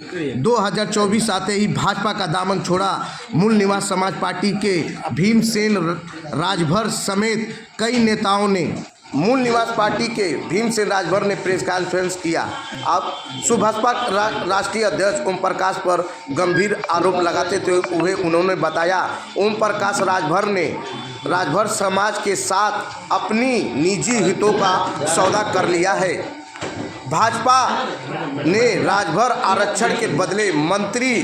2024 आते ही भाजपा का दामन छोड़ा मूल निवासी समाज पार्टी के भीमसेन राजभर समेत कई नेताओं ने। मूल निवासी पार्टी के भीमसेन राजभर ने प्रेस कॉन्फ्रेंस किया। अब सुभाषपा राष्ट्रीय अध्यक्ष ओम प्रकाश पर गंभीर आरोप लगाते हुए उन्होंने बताया, ओम प्रकाश राजभर समाज के साथ अपनी निजी हितों का सौदा कर लिया है। भाजपा ने राजभर आरक्षण के बदले मंत्री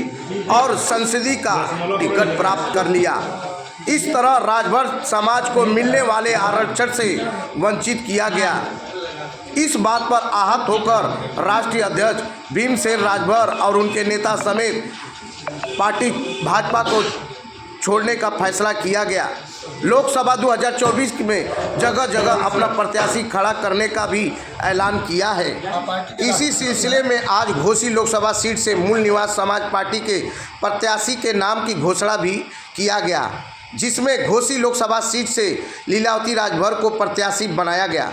और संसदीय का टिकट प्राप्त कर लिया। इस तरह राजभर समाज को मिलने वाले आरक्षण से वंचित किया गया। इस बात पर आहत होकर राष्ट्रीय अध्यक्ष भीमसेन राजभर और उनके नेता समेत पार्टी भाजपा को छोड़ने का फैसला किया गया। लोकसभा 2024 में जगह जगह अपना प्रत्याशी खड़ा करने का भी ऐलान किया है। इसी सिलसिले में आज घोसी लोकसभा सीट से मूल निवासी समाज पार्टी के प्रत्याशी के नाम की घोषणा भी किया गया, जिसमें घोसी लोकसभा सीट से लीलावती राजभर को प्रत्याशी बनाया गया।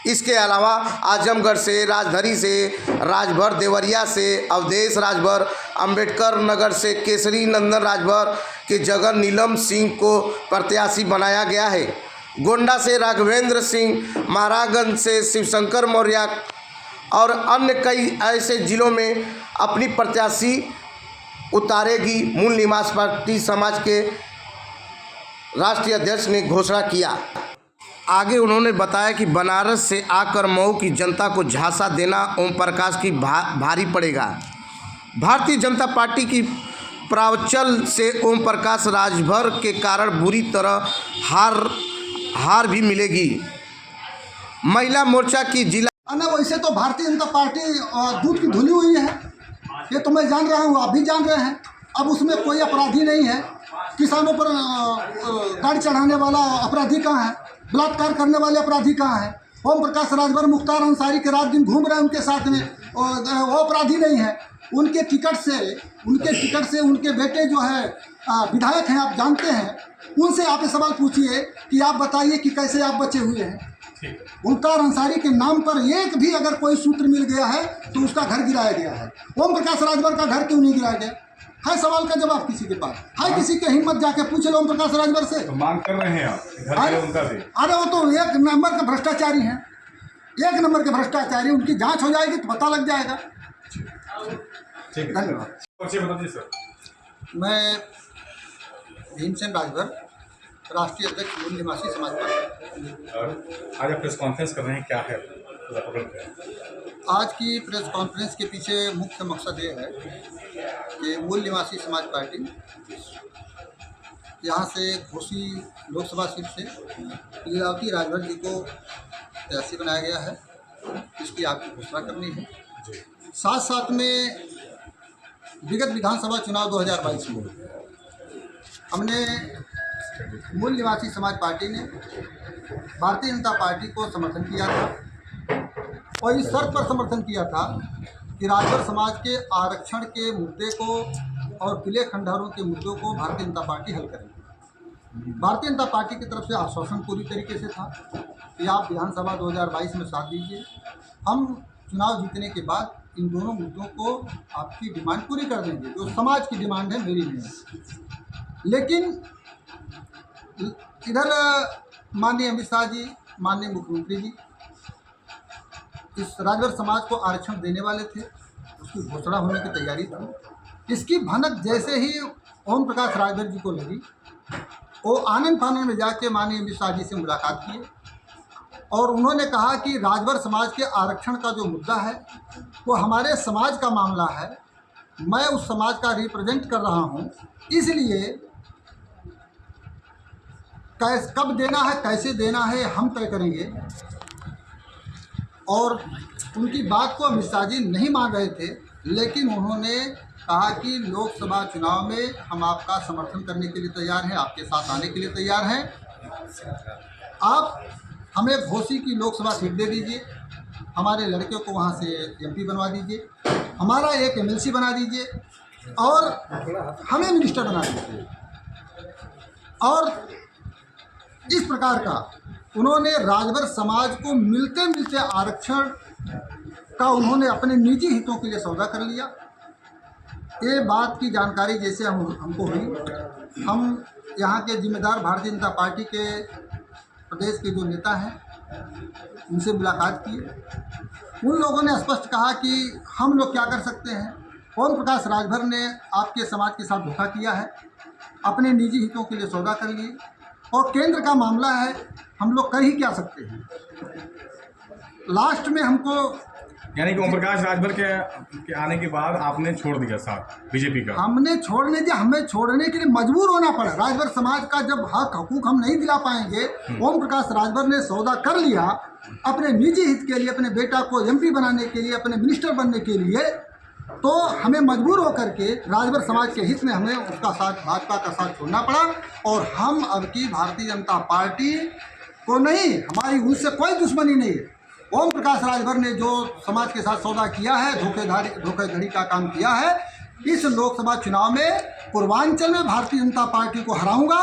इसके अलावा आजमगढ़ से, राजधरी से राजभर, देवरिया से अवधेश राजभर, अंबेडकर नगर से केसरी नंदन राजभर के जगह नीलम सिंह को प्रत्याशी बनाया गया है। गोंडा से राघवेंद्र सिंह, महाराजगंज से शिवशंकर मौर्य और अन्य कई ऐसे जिलों में अपनी प्रत्याशी उतारेगी मूल निवासी पार्टी समाज के राष्ट्रीय अध्यक्ष ने घोषणा किया। आगे उन्होंने बताया कि बनारस से आकर मऊ की जनता को झांसा देना ओम प्रकाश की भारी पड़ेगा। भारतीय जनता पार्टी की प्रावचल से ओम प्रकाश राजभर के कारण बुरी तरह हार भी मिलेगी। महिला मोर्चा की जिला वैसे तो भारतीय जनता पार्टी दूध की धुली हुई है, ये तो मैं जान रहा हूँ, आप भी जान रहे हैं। अब उसमें कोई अपराधी नहीं है। किसानों पर गाड़ी चढ़ाने वाला अपराधी कहाँ है? बलात्कार करने वाले अपराधी कहाँ है? ओम प्रकाश राजभर मुख्तार अंसारी के रात दिन घूम रहे हैं उनके साथ में, वो अपराधी नहीं है। उनके टिकट से उनके बेटे जो है विधायक हैं, आप जानते हैं, उनसे आप ये सवाल पूछिए कि आप बताइए कि कैसे आप बचे हुए हैं। मुख्तार अंसारी के नाम पर एक भी अगर कोई सूत्र मिल गया है तो उसका घर गिराया गया है। ओम प्रकाश राजभर का घर क्यों नहीं गिराया गया है? सवाल का जवाब किसी के पास है? किसी के हिम्मत जाके पूछ लो ओम प्रकाश राजभर से। तो मांग कर रहे हैं आप घर उनका भी। अरे वो तो एक नंबर के भ्रष्टाचारी हैं, एक नंबर के भ्रष्टाचारी। उनकी जांच हो जाएगी तो पता लग जाएगा। धन्यवाद सर। मैं भीमसेन राजभर, राष्ट्रीय अध्यक्ष मूल निवासी समाज पार्टी। आज आप प्रेस कॉन्फ्रेंस कर रहे हैं, क्या है? आज की प्रेस कॉन्फ्रेंस के पीछे मुख्य मकसद ये है कि मूल निवासी समाज पार्टी यहाँ से घोसी लोकसभा सीट से लीलावती राजभर जी को प्रत्याशी बनाया गया है। इसकी आपकी घोषणा करनी है। साथ साथ में विगत विधानसभा चुनाव 2022 में हमने मूल निवासी समाज पार्टी ने भारतीय जनता पार्टी को समर्थन किया था और इस शर्त पर समर्थन किया था कि राजभर समाज के आरक्षण के मुद्दे को और किले खंडहरों के मुद्दों को भारतीय जनता पार्टी हल करेगी। भारतीय जनता पार्टी की तरफ से आश्वासन पूरी तरीके से था कि आप विधानसभा 2022 में साथ दीजिए, हम चुनाव जीतने के बाद इन दोनों मुद्दों को आपकी डिमांड पूरी कर देंगे। जो समाज की डिमांड है, मेरी नहीं है। लेकिन इधर माननीय अमित शाह जी, माननीय मुख्यमंत्री जी इस राजभर समाज को आरक्षण देने वाले थे, उसकी घोषणा होने की तैयारी थी। इसकी भनक जैसे ही ओम प्रकाश राजभर जी को लगी, वो आनन फानन में जाके माननीय अमित शाह जी से मुलाकात किए और उन्होंने कहा कि राजभर समाज के आरक्षण का जो मुद्दा है वो हमारे समाज का मामला है, मैं उस समाज का रिप्रेजेंट कर रहा हूँ, इसलिए कब देना है, कैसे देना है, हम तय करेंगे। और उनकी बात को अमित शाह जी नहीं मान रहे थे, लेकिन उन्होंने कहा कि लोकसभा चुनाव में हम आपका समर्थन करने के लिए तैयार हैं, आपके साथ आने के लिए तैयार हैं। आप हमें घोसी की लोकसभा सीट दे दीजिए, हमारे लड़के को वहाँ से एमपी बनवा दीजिए, हमारा एक एमएलसी बना दीजिए और हमें मिनिस्टर बना दीजिए। और इस प्रकार का उन्होंने राजभर समाज को मिलते मिलते आरक्षण का उन्होंने अपने निजी हितों के लिए सौदा कर लिया ये बात की जानकारी जैसे हमको हुई, हम यहाँ के जिम्मेदार भारतीय जनता पार्टी के प्रदेश के जो नेता हैं उनसे मुलाकात की। उन लोगों ने स्पष्ट कहा कि हम लोग क्या कर सकते हैं। ओम प्रकाश राजभर ने आपके समाज के साथ धोखा किया है, अपने निजी हितों के लिए सौदा कर लिए, और केंद्र का मामला है, हम लोग कर ही क्या सकते हैं। लास्ट में हमको यानी कि ओम प्रकाश राजभर के आने के बाद आपने छोड़ दिया साथ बीजेपी का? हमने छोड़ने दिया, हमें छोड़ने के लिए मजबूर होना पड़ा। राजभर समाज का जब हक हकूक हम नहीं दिला पाएंगे, ओम प्रकाश राजभर ने सौदा कर लिया अपने निजी हित के लिए, अपने बेटा को एमपी बनाने के लिए, अपने मिनिस्टर बनने के लिए, तो हमें मजबूर होकर के राजभर समाज के हित में हमें उसका साथ, भाजपा का साथ छोड़ना पड़ा। और हम अब की भारतीय जनता पार्टी को नहीं, हमारी उनसे कोई दुश्मनी नहीं है। ओम प्रकाश राजभर ने जो समाज के साथ सौदा किया है, धोखाधड़ी का काम किया है, इस लोकसभा चुनाव में पूर्वांचल में भारतीय जनता पार्टी को हराऊंगा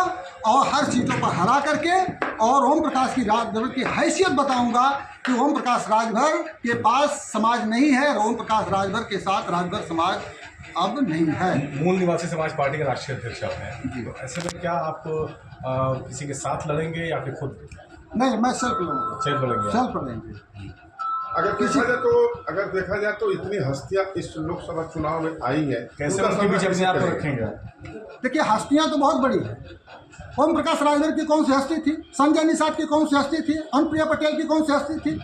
और हर सीटों पर हरा करके, और ओम प्रकाश की राजभर की हैसियत बताऊंगा कि ओम प्रकाश राजभर के पास समाज नहीं है, और ओम प्रकाश राजभर के साथ राजभर समाज अब नहीं है। मूल निवासी समाज पार्टी के राष्ट्रीय अध्यक्ष आप हैं, तो ऐसे में क्या आप किसी के साथ लड़ेंगे या फिर खुद? नहीं, मैं सेल्फ लड़ूंगा। सेल्फ लड़ेंगे। अगर देखा जाए तो इतनी हस्तियां इस लोकसभा चुनाव में आई हैं, कैसे उनका उनके बीच समय अपने आप कैसे को रखेंगे? देखिए, हस्तियां तो बहुत बड़ी है। ओम प्रकाश राजभर की कौन सी हस्ती थी? संजय निषाद की कौन सी हस्ती थी? अनुप्रिया पटेल की कौन सी हस्ती थी?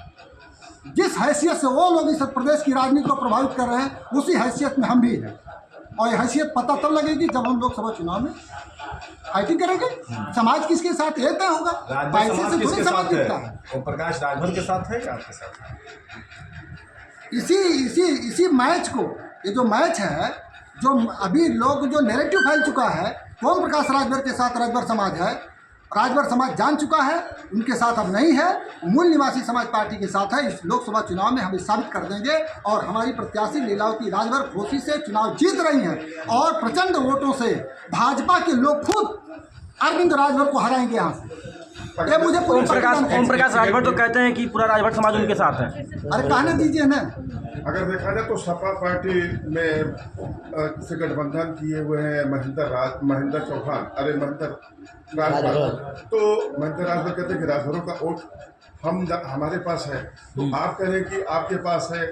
जिस हैसियत से वो लोग इस प्रदेश की राजनीति को प्रभावित कर रहे हैं, उसी हैसियत में हम भी हैं। और ये हैसियत पता तब लगेगी जब हम लोकसभा चुनाव में फाइटिंग करेंगे। समाज किसके साथ ये तय होगा, पैसे से थोड़ी समाज दिखता है। ओम प्रकाश राजभर के साथ है या आपके साथ है? इसी मैच को, ये जो मैच है, जो अभी लोग जो नैरेटिव फैल चुका है, ओम प्रकाश राजभर के साथ राजभर समाज है, राजभर समाज जान चुका है, उनके साथ अब नहीं है, मूल निवासी समाज पार्टी के साथ है। इस लोकसभा चुनाव में हम साबित कर देंगे, और हमारी प्रत्याशी लीलावती राजभर खुशी से चुनाव जीत रही हैं, और प्रचंड वोटों से भाजपा के लोग खुद अरविंद राजभर को हराएंगे यहाँ से। ये मुझे ओम प्रकाश राजभर तो कहते हैं कि पूरा राजभर समाज उनके साथ है। अरे कहने दीजिए ना। अगर देखा जाए तो सपा पार्टी में से गठबंधन किए हुए हैं महेंद्र चौहान, महेंद्र राजभर, तो महेंद्र राजभर कहते हैं कि राजभरों का वोट हमारे पास है, तो आप कह रहे हैं कि आपके पास है,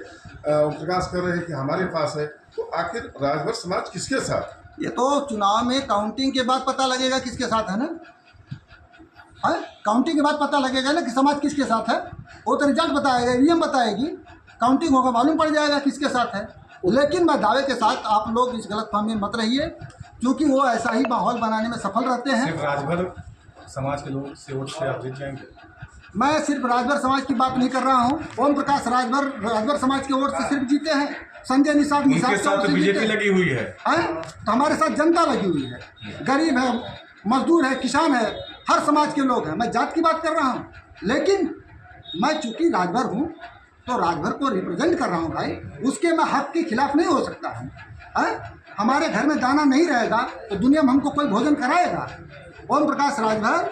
ओम प्रकाश कह रहे हैं कि हमारे पास है, तो आखिर राजभर समाज किसके साथ? ये तो चुनाव में काउंटिंग के बाद पता लगेगा किसके साथ है ना। काउंटिंग के बाद पता लगेगा ना कि समाज किसके साथ है। वो तो रिजल्ट बताएगा, ईवीएम बताएगी, काउंटिंग होगा, मालूम पड़ जाएगा किसके साथ है। लेकिन मैं दावे के साथ, आप लोग इस गलतफहमी में मत रहिए, क्योंकि वो ऐसा ही माहौल बनाने में सफल रहते हैं। सिर्फ राजभर समाज के लोग से वोट से आप जीत जाएंगे? मैं सिर्फ राजभर समाज की बात नहीं कर रहा हूँ। ओम प्रकाश राजभर समाज के वोट से सिर्फ जीते हैं। संजय निषाद उनके साथ तो बीजेपी लगी हुई है, तो हमारे साथ जनता लगी हुई है, गरीब है, मजदूर है, किसान है, हर समाज के लोग हैं। मैं जात की बात कर रहा हूँ, लेकिन मैं चूंकि राजभर हूँ तो राजभर को रिप्रेजेंट कर रहा हूँ भाई, उसके मैं हक के खिलाफ नहीं हो सकता है। हमारे घर में दाना नहीं रहेगा तो दुनिया में हमको कोई भोजन कराएगा? ओम प्रकाश राजभर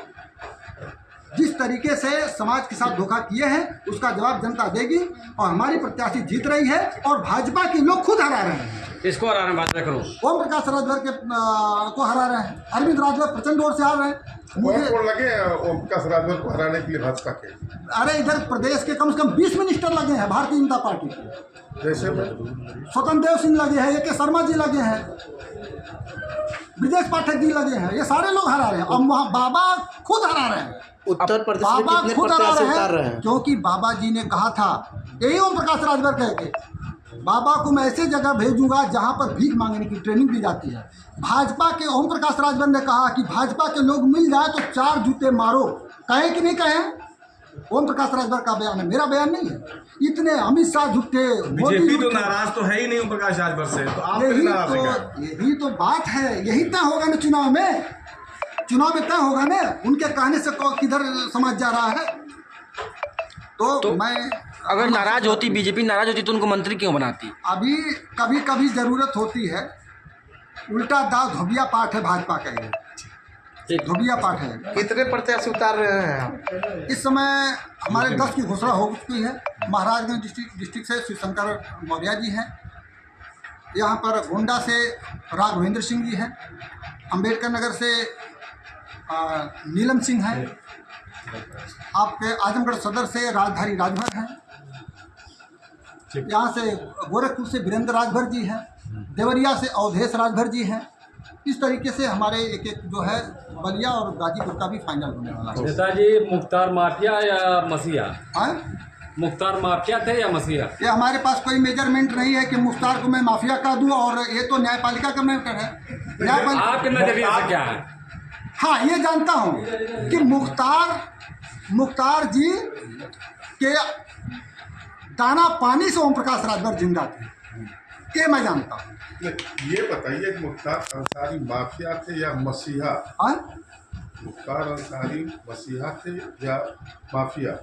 जिस तरीके से समाज के साथ धोखा किए हैं, उसका जवाब जनता देगी, और हमारी प्रत्याशी जीत रही है, और भाजपा के लोग खुद हरा रहे हैं। इसको हरा रहे हैं, बात करो। ओम प्रकाश राजभर को हरा रहे हैं, अरविंद राजभर प्रचंड वोट से हार रहे हैं। मुझे लगे ओम प्रकाश राजभर को हराने के लिए भाजपा के, अरे इधर प्रदेश के कम से कम 20 मिनिस्टर लगे हैं भारतीय जनता पार्टी के। जैसे स्वतंत्र देव सिंह लगे हैं, ए के शर्मा जी लगे हैं, ब्रजेश पाठक जी लगे हैं, ये सारे लोग हरा रहे हैं। और वहाँ बाबा खुद हरा रहे हैं, उत्तर प्रदेश में बाबा कितने खुद हरा प्रत्याशी रहे उतार रहे हैं, हैं? क्योंकि बाबा जी ने कहा था, यही ओम प्रकाश राजभर कह के, बाबा को मैं ऐसे जगह भेजूंगा जहां पर भीख मांगने की ट्रेनिंग दी जाती है। भाजपा के ओम प्रकाश राजभर ने कहा कि भाजपा के लोग मिल जाए तो 4 जूते मारो। कहे कि नहीं कहे? ओम प्रकाश राजभर का बयान है, मेरा बयान नहीं है। इतने अमित शाह झूठे, बीजेपी तो नाराज तो है ही नहीं ओम प्रकाश राजभर से, तो आप यही तो बात है, यही तय होगा ना चुनाव में। चुनाव में तय होगा ना, उनके कहने से किधर समाज जा रहा है। तो मैं, अगर नाराज होती, बीजेपी नाराज होती तो उनको मंत्री क्यों बनाती? अभी कभी कभी जरूरत होती है। उल्टा दाव धोबिया पाठ है भाजपा का, ये धोबिया पाठ है। कितने प्रत्याशी उतार रहे हैं आप? इस समय हमारे 10 की घोषणा हो चुकी है। महाराजगंज डिस्ट्रिक्ट से शिवशंकर मौर्य जी हैं, यहाँ पर गोंडा से राघवेंद्र सिंह जी हैं, अंबेडकर नगर से नीलम सिंह हैं, आपके आजमगढ़ सदर से राजधारी राजभर हैं, यहाँ से गोरखपुर से वीरेंद्र राजभर जी हैं, देवरिया से अवधेश राजभर जी हैं। इस तरीके से हमारे एक एक जो है बलिया और गाजीपुर का भी फाइनल होने वाला है। नेताजी मुख्तार माफिया या मसीहा? हाँ? मुख्तार माफिया थे या मसीहा? ये हमारे पास कोई मेजरमेंट नहीं है कि मुख्तार को मैं माफिया कह दूं, और ये तो न्यायपालिका का मैटर है। आपके नजरिए से क्या है? हाँ, ये जानता हूँ कि मुख्तार जी के दाना पानी से ओम प्रकाश राजभर जिंदा थे, ये मैं जानता हूँ। ये बताइए कि मुख्तार अंसारी माफिया थे या मसीहा? हाँ? मुख्तार अंसारी मसीहा थे या माफिया?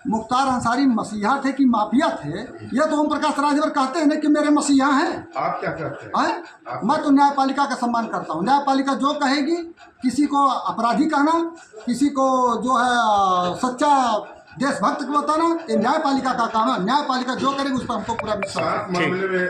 मुख्तार अंसारी मसीहा थे कि माफिया थे, ये तो ओम प्रकाश राजभर कहते हैं ना कि मेरे मसीहा हैं। आप क्या कहते हैं? हाँ? मैं तो न्यायपालिका का सम्मान करता हूँ। न्यायपालिका जो कहेगी, किसी को अपराधी कहना, किसी को जो है सच्चा देशभक्त को बताना, ये न्यायपालिका का काम है। न्यायपालिका जो करेगी उस पर हमको पूरा विश्वास है। मामले में